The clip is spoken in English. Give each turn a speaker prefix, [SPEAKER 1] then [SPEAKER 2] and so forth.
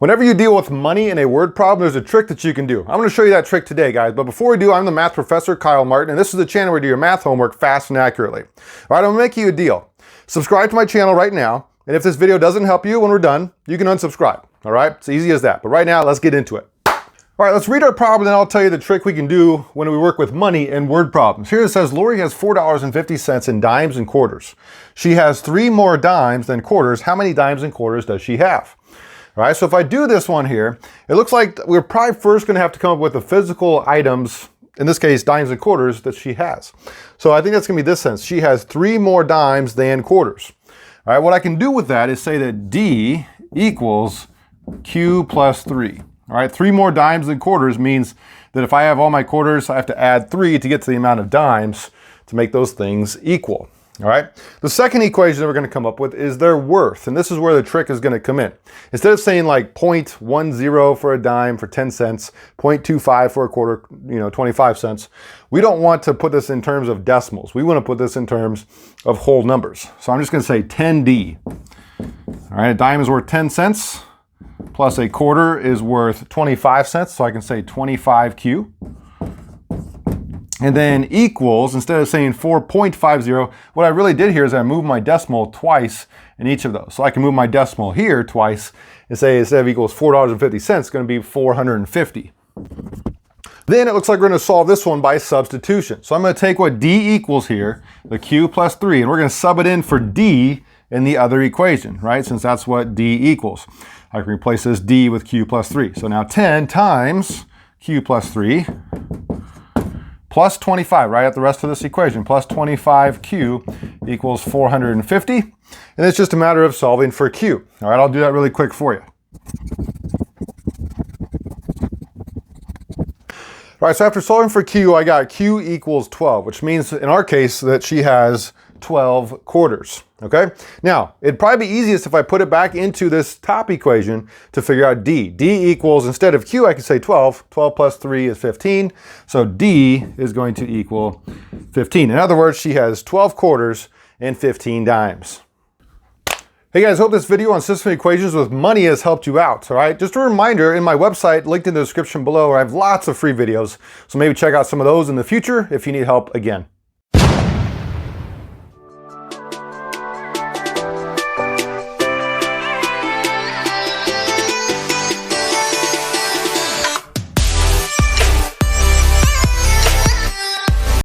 [SPEAKER 1] Whenever you deal with money in a word problem, there's a trick that you can do. I'm going to show you that trick today, guys. But before we do, I'm the math professor, Kyle Martin, and this is the channel where you do your math homework fast and accurately. All right, I'm going to make you a deal. Subscribe to my channel right now, and if this video doesn't help you when we're done, you can unsubscribe. All right, it's easy as that. But right now, let's get into it. All right, let's read our problem, and I'll tell you the trick we can do when we work with money and word problems. Here it says, Lori has $4.50 in dimes and quarters. She has 3 more dimes than quarters. How many dimes and quarters does she have? All right, so if I do this one here, it looks like we're probably first going to have to come up with the physical items, in this case, dimes and quarters, that she has. So I think that's going to be this sense. She has 3 more dimes than quarters. All right, what I can do with that is say that D equals Q plus 3. All right, 3 more dimes than quarters means that if I have all my quarters, I have to add 3 to get to the amount of dimes to make those things equal. All right, the second equation that we're going to come up with is their worth, and this is where the trick is going to come in. Instead of saying like 0.10 for a dime for 10 cents, 0.25 for a quarter, 25 cents, we don't want to put this in terms of decimals. We want to put this in terms of whole numbers. So I'm just going to say 10D. All right, a dime is worth 10 cents, plus a quarter is worth 25 cents, so I can say 25Q. And then equals, instead of saying 4.50, what I really did here is I moved my decimal twice in each of those. So I can move my decimal here twice and say instead of equals $4.50, it's going to be 450. Then it looks like we're going to solve this one by substitution. So I'm going to take what D equals here, the Q plus 3, and we're going to sub it in for D in the other equation, right? Since that's what D equals. I can replace this D with Q plus 3. So now 10 times Q plus 3 plus 25, right, at the rest of this equation, plus 25Q equals 450. And it's just a matter of solving for Q. All right, I'll do that really quick for you. All right, so after solving for Q, I got Q equals 12, which means in our case that she has 12 quarters, okay? Now, it'd probably be easiest if I put it back into this top equation to figure out D. D equals, instead of Q, I could say 12. 12 plus 3 is 15. So D is going to equal 15. In other words, she has 12 quarters and 15 dimes. Hey guys, hope this video on system equations with money has helped you out, all right? Just a reminder, in my website, linked in the description below, where I have lots of free videos. So maybe check out some of those in the future if you need help again.